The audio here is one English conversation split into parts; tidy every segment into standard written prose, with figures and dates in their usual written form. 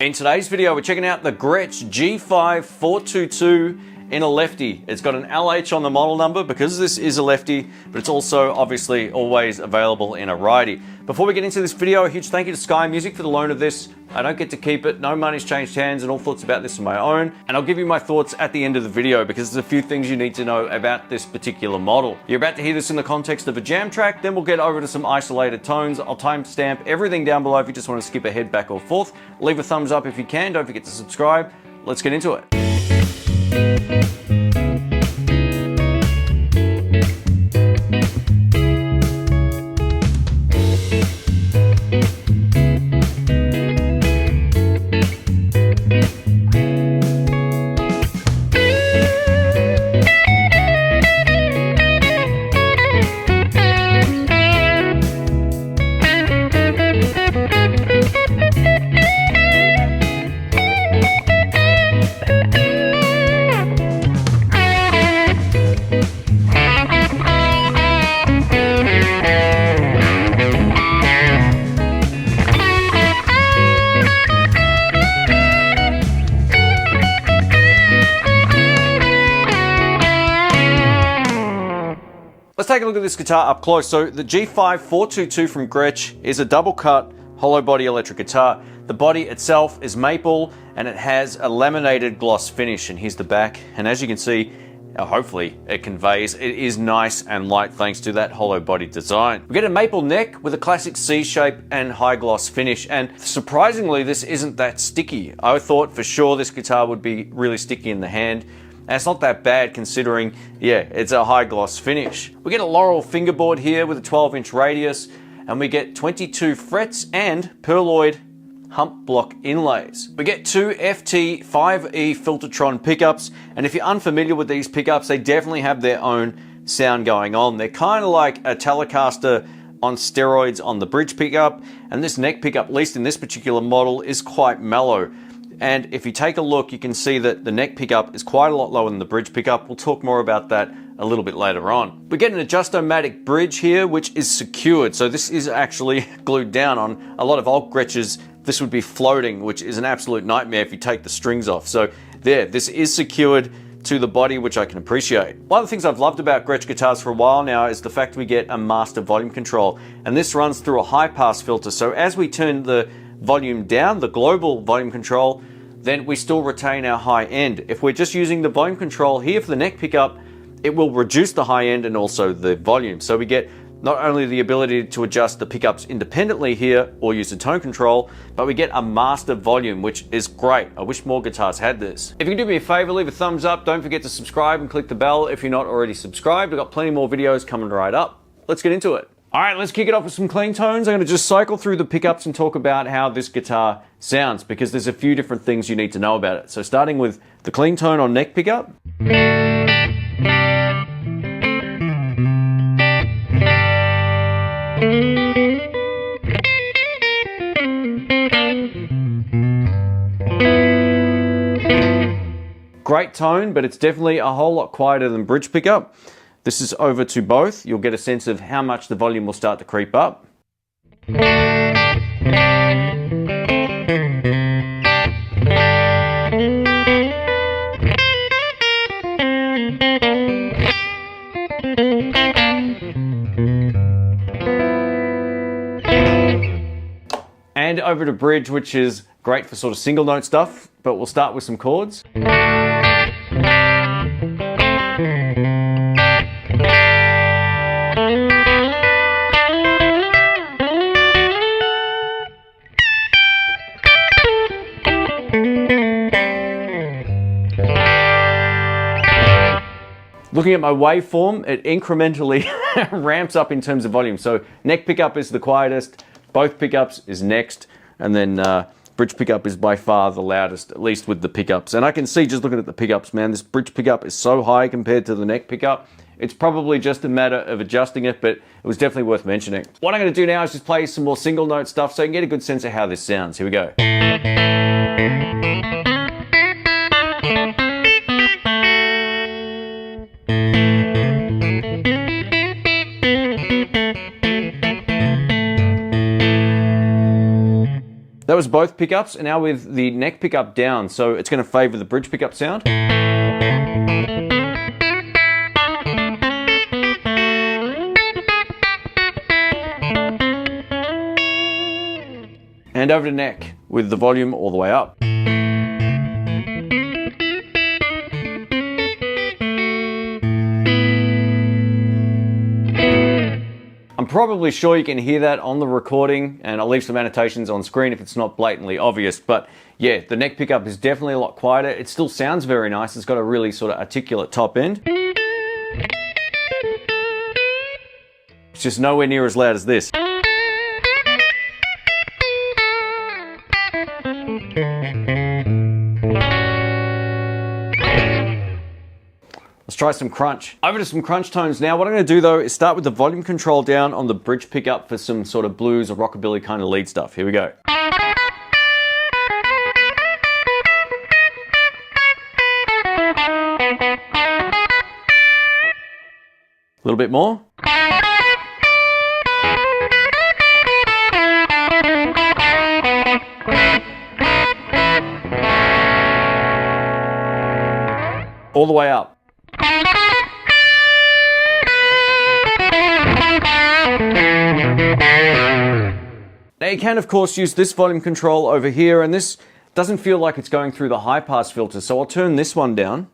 In today's video, we're checking out the Gretsch G5422 in a lefty. It's got an LH on the model number because this is a lefty, but it's also obviously always available in a righty. Before we get into this video, a huge thank you to Sky Music for the loan of this. I don't get to keep it, no money's changed hands, and all thoughts about this are my own. And I'll give you my thoughts at the end of the video because there's a few things you need to know about this particular model. You're about to hear this in the context of a jam track, then we'll get over to some isolated tones. I'll timestamp everything down below if you just want to skip ahead, back or forth. Leave a thumbs up if you can, don't forget to subscribe. Let's get into it. Let's take a look at this guitar up close. So the G5422 from Gretsch is a double cut hollow body electric guitar. The body itself is maple and it has a laminated gloss finish, and here's the back. And as you can see, hopefully it conveys, it is nice and light thanks to that hollow body design. We get a maple neck with a classic C shape and high gloss finish, and surprisingly this isn't that sticky. I thought for sure this guitar would be really sticky in the hand. And it's not that bad considering, yeah, it's a high gloss finish. We get a Laurel fingerboard here with a 12-inch radius, and we get 22 frets and pearloid hump block inlays. We get two FT5E Filtertron pickups, and if you're unfamiliar with these pickups, they definitely have their own sound going on. They're kind of like a Telecaster on steroids on the bridge pickup, and this neck pickup, at least in this particular model, is quite mellow. And if you take a look, you can see that the neck pickup is quite a lot lower than the bridge pickup. We'll talk more about that a little bit later on. We get an Adjustomatic bridge here, which is secured. So this is actually glued down. On a lot of old Gretsches, this would be floating, which is an absolute nightmare if you take the strings off. So there, this is secured to the body, which I can appreciate. One of the things I've loved about Gretsch guitars for a while now is the fact we get a master volume control. And this runs through a high pass filter. So as we turn the volume down, the global volume control, then we still retain our high end. If we're just using the volume control here for the neck pickup, it will reduce the high end and also the volume. So we get not only the ability to adjust the pickups independently here or use the tone control, but we get a master volume, which is great. I wish more guitars had this. If you can do me a favor, leave a thumbs up. Don't forget to subscribe and click the bell if you're not already subscribed. I've got plenty more videos coming right up. Let's get into it. All right, let's kick it off with some clean tones. I'm going to just cycle through the pickups and talk about how this guitar sounds, because there's a few different things you need to know about it. So starting with the clean tone on neck pickup. Great tone, but it's definitely a whole lot quieter than bridge pickup. This is over to both. You'll get a sense of how much the volume will start to creep up. And over to bridge, which is great for sort of single note stuff, but we'll start with some chords. Looking at my waveform, it incrementally ramps up in terms of volume. So neck pickup is the quietest, both pickups is next, and then bridge pickup is by far the loudest, at least with the pickups. And I can see just looking at the pickups, man, this bridge pickup is so high compared to the neck pickup. It's probably just a matter of adjusting it, but it was definitely worth mentioning. What I'm going to do now is just play some more single note stuff so you can get a good sense of how this sounds. Here we go. was both pickups, and now with the neck pickup down, so it's going to favor the bridge pickup sound. And over to neck with the volume all the way up. I'm probably sure you can hear that on the recording, and I'll leave some annotations on screen if it's not blatantly obvious, but yeah, the neck pickup is definitely a lot quieter. It still sounds very nice. It's got a really sort of articulate top end. It's just nowhere near as loud as this. Let's try some crunch. Over to some crunch tones now. What I'm going to do though is start with the volume control down on the bridge pickup for some sort of blues or rockabilly kind of lead stuff. Here we go. A little bit more. All the way up. Now you can of course use this volume control over here, and this doesn't feel like it's going through the high pass filter, so I'll turn this one down.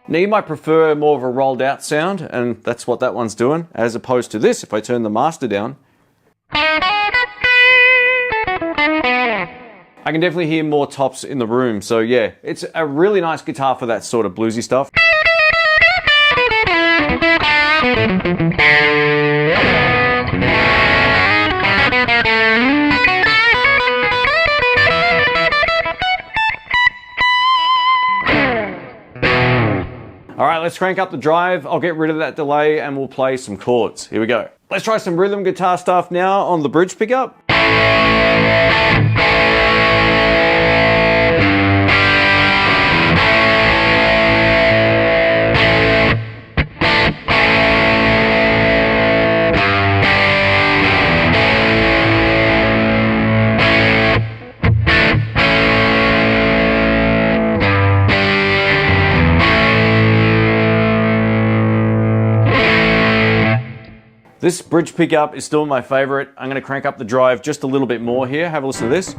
Now you might prefer more of a rolled out sound, and that's what that one's doing, as opposed to this if I turn the master down. I can definitely hear more tops in the room, so yeah, it's a really nice guitar for that sort of bluesy stuff. Alright, let's crank up the drive. I'll get rid of that delay and we'll play some chords. Here we go. Let's try some rhythm guitar stuff now on the bridge pickup. This bridge pickup is still my favorite. I'm going to crank up the drive just a little bit more here. Have a listen to this.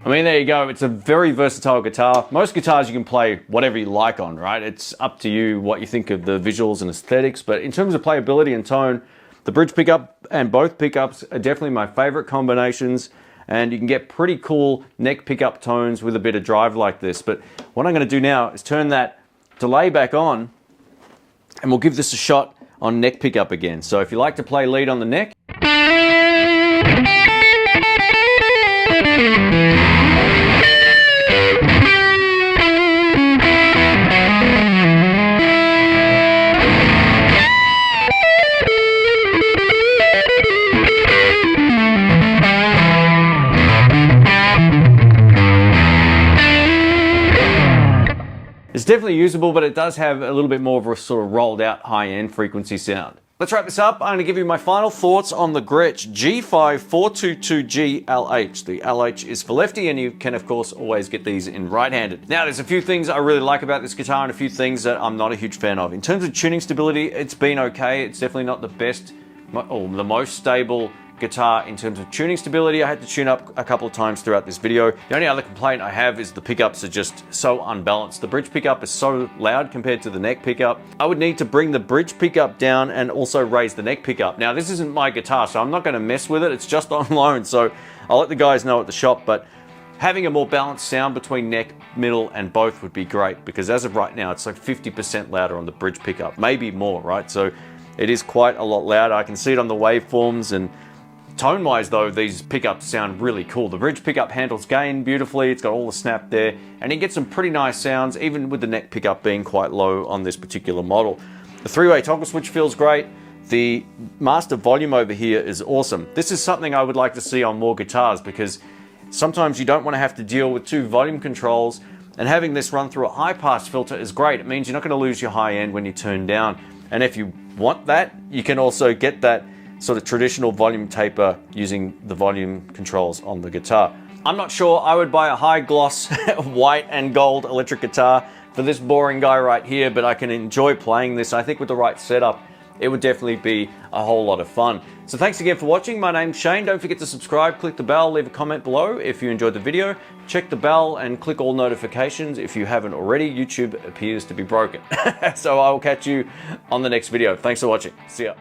I mean, there you go. It's a very versatile guitar. Most guitars you can play whatever you like on, right? It's up to you what you think of the visuals and aesthetics, but in terms of playability and tone, the bridge pickup and both pickups are definitely my favorite combinations, and you can get pretty cool neck pickup tones with a bit of drive like this. But what I'm going to do now is turn that delay back on, and we'll give this a shot on neck pickup again. So if you like to play lead on the neck, it's definitely usable, but it does have a little bit more of a sort of rolled out high-end frequency sound. Let's wrap this up. I'm going to give you my final thoughts on the Gretsch G5422G LH. The LH is for lefty, and you can of course always get these in right-handed. Now there's a few things I really like about this guitar and a few things that I'm not a huge fan of. In terms of tuning stability, it's been okay. It's definitely not the best or the most stable guitar in terms of tuning stability. I had to tune up a couple of times throughout this video. The only other complaint I have is the pickups are just so unbalanced. The bridge pickup is so loud compared to the neck pickup. I would need to bring the bridge pickup down and also raise the neck pickup. Now this isn't my guitar, so I'm not going to mess with it. It's just on loan, so I'll let the guys know at the shop, but having a more balanced sound between neck, middle, and both would be great, because as of right now, it's like 50% louder on the bridge pickup, maybe more, right? So it is quite a lot louder. I can see it on the waveforms, and Tone-wise though, these pickups sound really cool. The bridge pickup handles gain beautifully, it's got all the snap there, and you get some pretty nice sounds, even with the neck pickup being quite low on this particular model. The three-way toggle switch feels great. The master volume over here is awesome. This is something I would like to see on more guitars, because sometimes you don't want to have to deal with two volume controls, and having this run through a high pass filter is great. It means you're not going to lose your high end when you turn down. And if you want that, you can also get that sort of traditional volume taper using the volume controls on the guitar. I'm not sure I would buy a high gloss white and gold electric guitar for this boring guy right here, but I can enjoy playing this. I think with the right setup, it would definitely be a whole lot of fun. So thanks again for watching. My name's Shane. Don't forget to subscribe, click the bell, leave a comment below if you enjoyed the video. Check the bell and click all notifications if you haven't already. YouTube appears to be broken. So I will catch you on the next video. Thanks for watching. See ya.